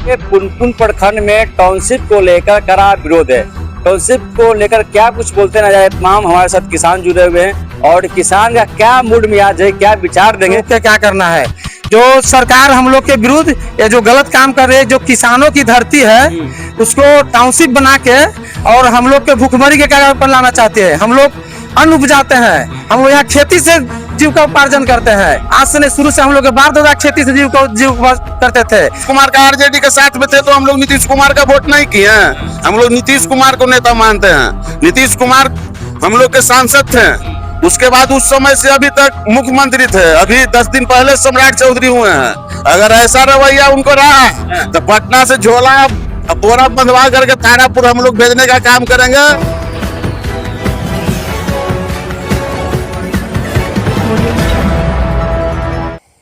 पुनपुन प्रखंड में टाउनशिप को लेकर कड़ा विरोध है। टाउनशिप को लेकर क्या कुछ बोलते ना जाए, तमाम हमारे साथ किसान जुड़े हुए हैं और किसान का क्या मूड मिजाज है, क्या विचार देंगे, क्या करना है। जो सरकार हम लोग के विरुद्ध ये जो गलत काम कर रही है, जो किसानों की धरती है उसको टाउनशिप बना के और हम लोग के भूखमरी के कगार पर लाना चाहते हैं। हम लोग अन्न उपजाते हैं, हम लोग यहाँ खेती से जीव का उपार्जन करते हैं। आज से शुरू से हम लोग बाप दादा खेती से जीव करते थे। कुमार का आरजेडी के साथ में थे तो हम लोग नीतीश कुमार का वोट नहीं किए हैं। हम लोग नीतीश कुमार को नेता मानते हैं। नीतीश कुमार हम लोग के सांसद थे, उसके बाद उस समय से अभी तक मुख्यमंत्री थे। अभी 10 दिन पहले सम्राट चौधरी हुए हैं। अगर ऐसा रवैया उनको रहा तो पटना से झोला बोरा बंधवा करके तारापुर हम लोग भेजने का काम करेंगे।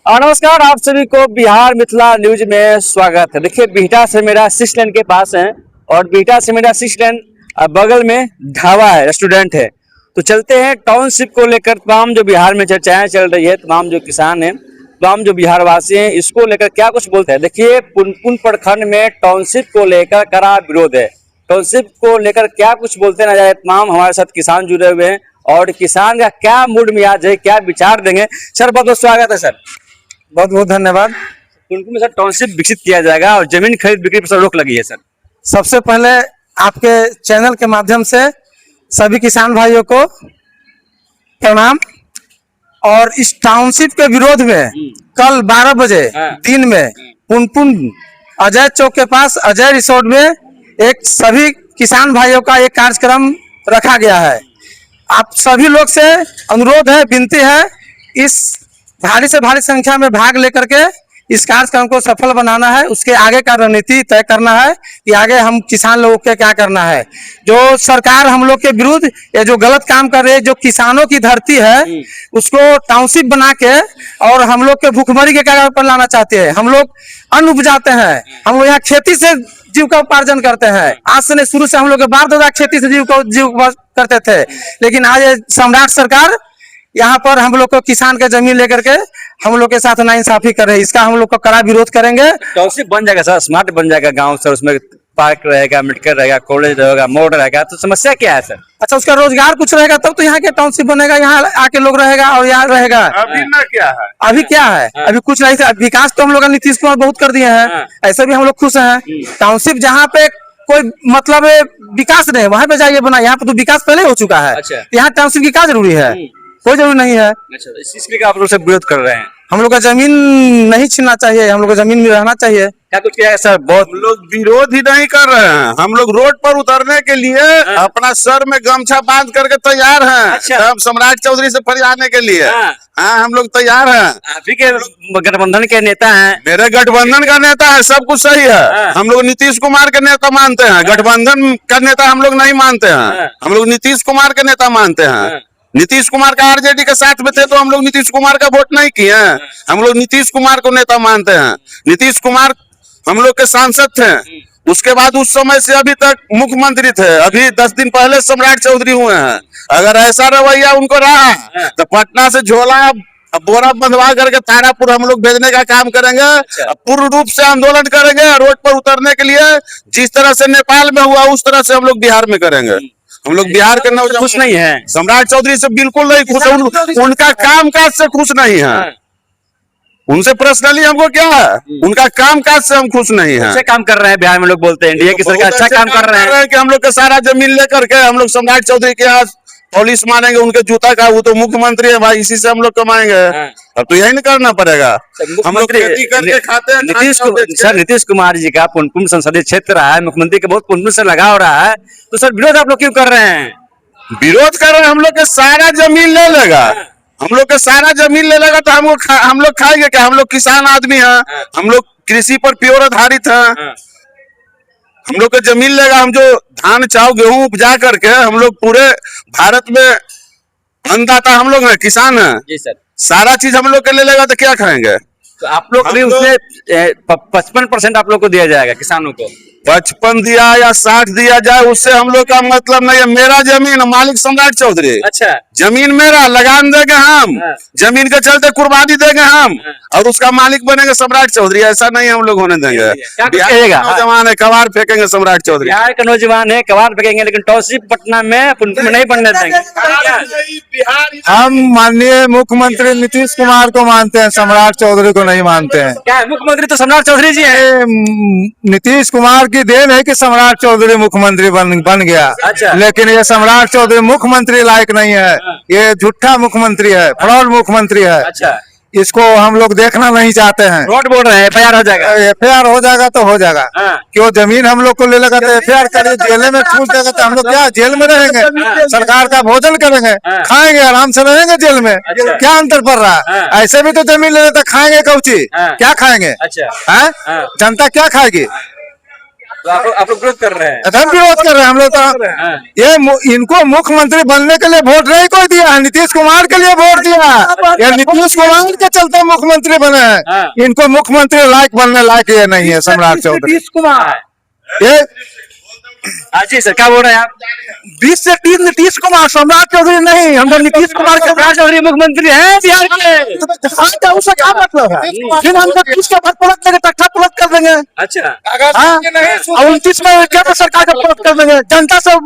नमस्कार, आप सभी को बिहार मिथिला न्यूज में स्वागत है। देखिए, बिहटा से मेरा 6 लेन के पास है और बिहटा से मेरा 6 लेन बगल में ढाबा है, रेस्टोरेंट है। तो चलते हैं टाउनशिप को लेकर तमाम जो बिहार में चर्चाएं चल रही है, तमाम जो किसान हैं, तमाम जो बिहार वासी हैं, इसको लेकर क्या कुछ बोलते हैं। देखिए, पुनपुन प्रखंड में टाउनशिप को लेकर कड़ा विरोध है। टाउनशिप को लेकर क्या कुछ बोलते ना जाए, तमाम हमारे साथ किसान जुड़े हुए हैं और किसान का क्या मूड मिजाज है, क्या विचार देंगे। सर, बहुत बहुत स्वागत है। सर, बहुत बहुत धन्यवाद। पुनपुन में सर टाउनशिप विकसित किया जाएगा और जमीन खरीद बिक्री पर रोक लगी है। सर, सबसे पहले आपके चैनल के माध्यम से सभी किसान भाइयों को प्रणाम। और इस टाउनशिप के विरोध में कल 12 बजे दिन में पुनपुन अजय चौक के पास अजय रिसोर्ट में एक सभी किसान भाइयों का एक कार्यक्रम रखा गया है। आप सभी लोग से अनुरोध है, विनती है, इस भारी से भारी संख्या में भाग लेकर के इस कार्यक्रम को सफल बनाना है। उसके आगे का रणनीति तय करना है कि आगे हम किसान लोगों के क्या करना है। जो सरकार हम लोग के विरुद्ध ये जो गलत काम कर रही है, जो किसानों की धरती है उसको टाउनशिप बना के और हम लोग के भूखमरी के कगार पर लाना चाहते हैं। हम लोग अन्न उपजाते हैं, हम लोग यहाँ खेती से जीव का उपार्जन करते हैं। आज से शुरू से हम लोग बाप दादा खेती से जीव करते थे, लेकिन आज सम्राट सरकार यहाँ पर हम लोग को किसान के जमीन लेकर के हम लोग के साथ नाइंसाफी कर रहे हैं। इसका हम लोग को कड़ा विरोध करेंगे। टाउनशिप बन जाएगा सर, स्मार्ट बन जाएगा गांव सर, उसमें पार्क रहेगा, मेडिकल रहेगा, कॉलेज रहेगा, मोड़ रहेगा, तो समस्या क्या है सर? अच्छा, उसका रोजगार कुछ रहेगा तब तो यहाँ के टाउनशिप बनेगा, यहाँ आके लोग रहेगा और यहाँ रहेगा। अभी ना क्या है, अभी क्या है, अभी कुछ नहीं। विकास तो हम लोग नीतीश कुमार बहुत कर दिए हैं, ऐसे भी हम लोग खुश हैं। टाउनशिप जहाँ पे कोई मतलब विकास नहीं, वहाँ पे जाइए बना। यहाँ पे तो विकास पहले हो चुका है। अच्छा। यहाँ टाउनशिप की क्या जरूरी है? कोई जरूरी नहीं है। अच्छा, इसलिए आप लोग से विरोध कर रहे हैं। हम लोग का जमीन नहीं छीनना चाहिए, हम लोग को जमीन में रहना चाहिए। क्या कुछ किया है सर? बहुत लोग विरोध ही नहीं कर रहे हैं। हम लोग रोड पर उतरने के लिए अपना सर में गमछा बांध करके तैयार हैं। अच्छा। हम सम्राट चौधरी से फरियादने के लिए हम लोग तैयार हैं। आप ही के गठबंधन के नेता हैं। मेरे गठबंधन का नेता है, सब कुछ सही है। हम लोग नीतीश कुमार के नेता मानते हैं, गठबंधन का नेता हम लोग नहीं मानते हैं। हम लोग नीतीश कुमार के नेता मानते हैं। नीतीश कुमार का आरजेडी के साथ में थे तो हम लोग नीतीश कुमार का वोट नहीं किए हैं। हम लोग नीतीश कुमार को नेता मानते हैं। नीतीश कुमार हम लोग के सांसद थे, उसके बाद उस समय से अभी तक मुख्यमंत्री थे। अभी 10 दिन पहले सम्राट चौधरी हुए हैं। अगर ऐसा रवैया उनको रहा तो पटना से झोला बोरा बंधवा करके तारापुर हम लोग भेजने का काम करेंगे। पूर्ण रूप से आंदोलन करेंगे, रोड पर उतरने के लिए। जिस तरह से नेपाल में हुआ उस तरह से हम लोग बिहार में करेंगे। हम लोग बिहार के नौजवान खुश नहीं है, सम्राट चौधरी से बिल्कुल नहीं खुश है। उनका कामकाज से खुश नहीं है। उनसे पर्सनली हमको क्या है, उनका कामकाज से हम खुश नहीं है। अच्छे काम कर रहे हैं बिहार में, लोग बोलते हैं एनडीए की सरकार अच्छा काम कर रहे हैं कि हम लोग का सारा जमीन लेकर के हम लोग सम्राट चौधरी के यहाँ पॉलिश मारेंगे उनके जूता का। वो तो मुख्यमंत्री है भाई, इसी से हम लोग कमाएंगे। अब तो यही नहीं करना पड़ेगा। हम लोग खेती करके खाते हैं। नीतीश कुमार जी का पुनपुन संसदीय क्षेत्र रहा है, मुख्यमंत्री के बहुत पुनपुन से लगाव रहा है, तो सर विरोध आप लोग क्यों कर रहे हैं? विरोध कर रहे हैं, हम लोग के सारा जमीन ले लेगा। हम लोग के सारा जमीन ले लेगा तो हम लोग खाएंगे क्या? हम लोग किसान आदमी हैं, हम लोग कृषि पर प्योर आधारित हैं। हम लोग का जमीन लेगा, हम जो धान चाव गेहूं उपजा करके हम लोग पूरे भारत में अन्नदाता हम लोग हैं, किसान हैं जी सर। सारा चीज हम लोग के ले लेगा तो क्या खाएंगे? तो आप लोग भी उसमें 55% आप लोग को दिया जाएगा किसानों को। 55 दिया या 60 दिया जाए उससे हम लोग का मतलब नहीं है। मेरा जमीन मालिक सम्राट चौधरी। अच्छा, जमीन मेरा लगान देंगे हम, जमीन के चलते कुर्बानी देंगे हम, और उसका मालिक बनेंगे सम्राट चौधरी। ऐसा नहीं हम लोग होने देंगे। क्या कुछ बिहार कहिएगा? के नौजवान है, कबाड़ फेंकेंगे सम्राट चौधरी। बिहार के नौजवान है, कबाड़ फेंकेंगे, लेकिन टाउनशिप पटना में पुनपुन नहीं बनने देंगे। हम माननीय मुख्यमंत्री नीतीश कुमार को मानते हैं, सम्राट चौधरी को नहीं मानते हैं। क्या है, मुख्यमंत्री तो सम्राट चौधरी जी है। ये नीतीश कुमार की देन है कि सम्राट चौधरी मुख्यमंत्री बन गया। अच्छा। लेकिन ये सम्राट चौधरी मुख्यमंत्री लायक नहीं है, ये झूठा मुख्यमंत्री है, फ्रॉड मुख्यमंत्री है। अच्छा, इसको हम लोग देखना नहीं चाहते हैं। रोड बोल रहे हैं, FIR हो जाएगा। FIR हो जाएगा तो हो जाएगा। हाँ। क्यों जमीन हम लोग को ले लगा तो FIR करिए, जेल में ठूस देगा तो हम लोग क्या जेल में रहेंगे? सरकार का भोजन करेंगे, हाँ। खाएंगे, आराम से रहेंगे जेल में। अच्छा। क्या अंतर पड़ रहा है? हाँ। ऐसे भी तो जमीन ले लेते, खाएंगे कौची? हाँ। क्या खाएंगे? अच्छा, हैं? हाँ। जनता क्या खाएगी? तो आप लोग विरोध कर रहे हैं। हम विरोध कर रहे हैं। हम लोग तो हाँ। इनको मुख्यमंत्री बनने के लिए वोट नहीं कोई दिया है, नीतीश कुमार के लिए वोट दिया है। ये नीतीश कुमार के चलते मुख्यमंत्री बने हाँ। हैं। इनको मुख्यमंत्री लायक बनने लायक ये नहीं है सम्राट चौधरी। नीतीश कुमार, ये हाँ जी सर, क्या बोल रहे हैं आप? 20 से 30 नीतीश कुमार, सम्राट चौधरी नहीं। हम तो नीतीश कुमार के सम्राट चौधरी मुख्यमंत्री है बिहार के। उसका क्या मतलब है? फिर हम तो किसके भर पलट देंगे, तख्ता पलट कर देंगे। अच्छा, हाँ? और 29 में केंद्र सरकार का पलट कर देंगे। जनता से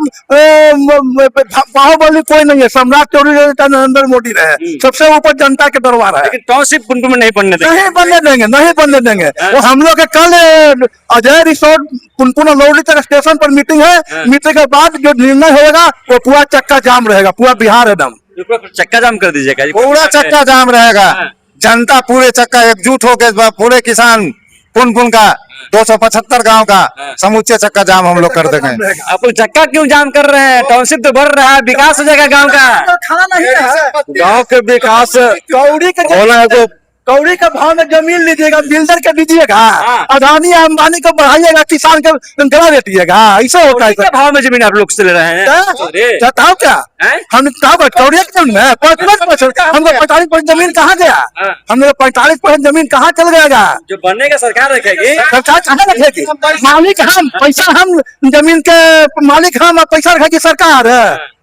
बाहुबली कोई नहीं है, सम्राट चौधरी नरेंद्र मोदी रहे। सबसे ऊपर जनता के दरबार है। लेकिन टाउनशिप पुनपुन में नहीं बनने देंगे। नहीं बनने देंगे, नहीं बनने देंगे। वो हम लोग के कल अजय रिसोर्ट पुनपुन लौड़ी तक स्टेशन पर मीटिंग है। मीटिंग के बाद जो निर्णय होगा वो पूरा चक्का जाम रहेगा, पूरा बिहार एकदम पूरा चक्का जाम कर दीजिएगा जी। पूरा चक्का जाम रहेगा। हाँ। जनता पूरे चक्का एकजुट होकर पूरे किसान पुनपुन का 275 गांव का समूचे चक्का जाम हम लोग कर देंगे। आप लोग चक्का क्यों जाम कर रहे हैं? टाउनशिप तो बढ़ रहा है, विकास हो जाएगा गांव का। खाना नहीं है, गाँव के विकास कौड़ी के होना है तो कौड़ी के भाव में जमीन लीजिएगा, बिल्डर के दीजिएगा, हाँ। अदानी अंबानी को बढ़ाइएगा, किसान के गला बेटिएगा। ऐसा होता है। क्या भाव में जमीन आप लोग से ले रहे हैं? अरे, बताओ क्या हैं? हम कौड़िया की जमीन है? 45% हमको 45% जमीन कहाँ गया? हाँ। हम लोग 45% जमीन कहाँ चल गएगा? जो बनने का सरकार रखेगी। सरकार कहाँ रखेगी? मालिक हम, पैसा हम, जमीन के मालिक हम, और पैसा रखेगी सरकार।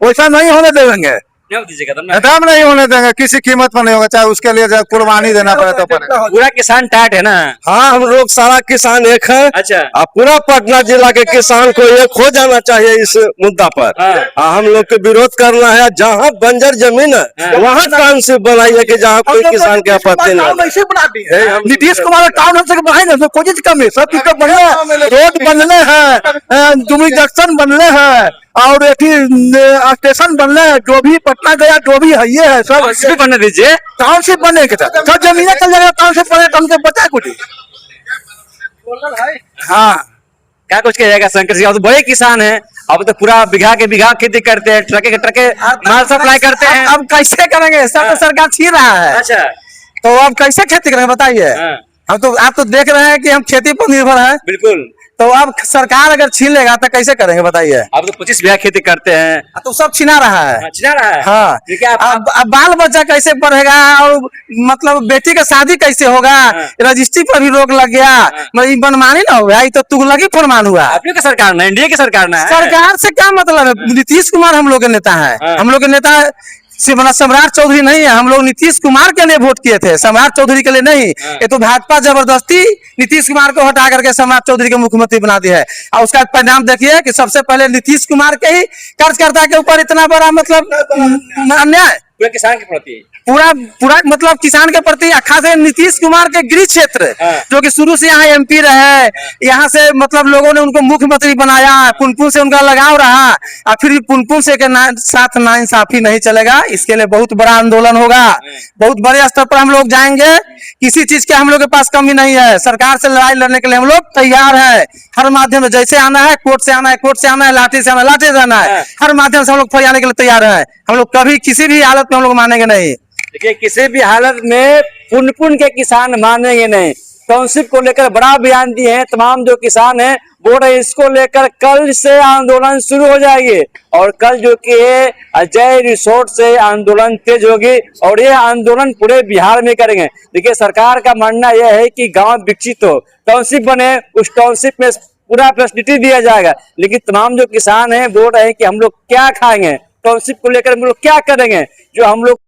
वैसा नहीं होने देंगे, नहीं दीजिएगा तब ना। एकदम नहीं होने देंगे। किसी कीमत पर नहीं होगा, चाहे उसके लिए चाहे कुर्बानी देना पड़े तो पड़े। पूरा किसान टाइट है ना। हाँ, हम लोग सारा किसान एक है। अच्छा, और पूरा पटना जिला के किसान को एक हो जाना चाहिए इस मुद्दा पर। हाँ। हम लोग के विरोध करना है। जहाँ बंजर जमीन है वहाँ टाउनशिप बनाइए कि जहाँ कोई किसान के आपत्ति नहीं है। नीतीश कुमार टाउन हमसे बढ़ाई ना, कोई चीज कमी, सब चीज का बनले, रोड बनले है, जुमी जंक्शन बनले है, और स्टेशन बनले है। जो भी पटना गया जो भी है ये है सब टाउनशिप भी बनने दीजिए। टाउनशिप बने के साथ सब जमीनें चल जाएगा। टाउनशिप बने तो हमसे बचा कुछ। हाँ, क्या कुछ कहिएगा शंकर जी? आप तो बड़े किसान हैं, अब तो पूरा बीघा के बीघा खेती करते हैं, ट्रके के ट्रके माल सप्लाई करते हैं। अब कैसे करेंगे? सब तो सरकार छीन रहा है, अच्छा, तो अब कैसे खेती करेंगे बताइए? हाँ। हम तो आप तो देख रहे हैं कि हम खेती पर निर्भर है। बिल्कुल। तो अब सरकार अगर छीन लेगा तो कैसे करेंगे बताइए? आप तो 25 बीघा खेती करते हैं। तो सब छीना रहा है। छिना रहा है। हाँ, ठीक है। अब बाल बच्चा कैसे बढ़ेगा, और मतलब बेटी का शादी कैसे होगा? रजिस्ट्री पर भी रोक लग गया। मतलब ये मनमानी ना हुआ, ये तो तुगलकी फरमान हुआ। आप लोग की सरकार ना, इंडिया की सरकार ना है। सरकार से क्या मतलब है? नीतीश कुमार हम लोग के नेता है। हम लोग के नेता सम्राट चौधरी नहीं है। हम लोग नीतीश कुमार के लिए वोट किए थे, सम्राट चौधरी के लिए नहीं। ये तो भाजपा जबरदस्ती नीतीश कुमार को हटा करके सम्राट चौधरी को मुख्यमंत्री बना दिया है। और उसका परिणाम देखिए कि सबसे पहले नीतीश कुमार के ही कार्यकर्ता के ऊपर इतना बड़ा मतलब अन्याय पूरे किसान के प्रति, पूरा मतलब किसान के प्रति। खास नीतीश कुमार के गृह क्षेत्र जो कि शुरू से यहाँ MP रहे, यहाँ से मतलब लोगों ने उनको मुख्यमंत्री बनाया, पुनपुन से उनका लगाव रहा, और फिर भी पुनपुन से के साथ नाइंसाफी नहीं चलेगा। इसके लिए बहुत बड़ा आंदोलन होगा, बहुत बड़े स्तर पर हम लोग जाएंगे। किसी चीज के हम लोग के पास कमी नहीं है। सरकार से लड़ाई लड़ने के लिए हम लोग तैयार है। हर माध्यम से जैसे आना है, कोर्ट से आना है, कोर्ट से आना है, लाठी से आना है, लाठी से आना है, हर माध्यम से हम लोग फरियाने के लिए तैयार है। हम लोग कभी किसी भी हालत में हम लोग मानेंगे नहीं। देखिए किसी भी हालत में पुनपुन के किसान मानेंगे नहीं। टाउनशिप को लेकर बड़ा बयान दिए हैं तमाम जो किसान हैं, बोल रहे इसको लेकर कल से आंदोलन शुरू हो जाएगी। और कल जो कि अजय रिसोर्ट से आंदोलन तेज होगी, और ये आंदोलन पूरे बिहार में करेंगे। देखिए सरकार का मानना यह है कि गांव विकसित हो, टाउनशिप बने, उस टाउनशिप में पूरा फैसिलिटी दिया जाएगा। लेकिन तमाम जो किसान हैं बोल रहे हैं कि हम लोग क्या खाएंगे, टाउनशिप को लेकर हम लोग क्या करेंगे, जो हम लोग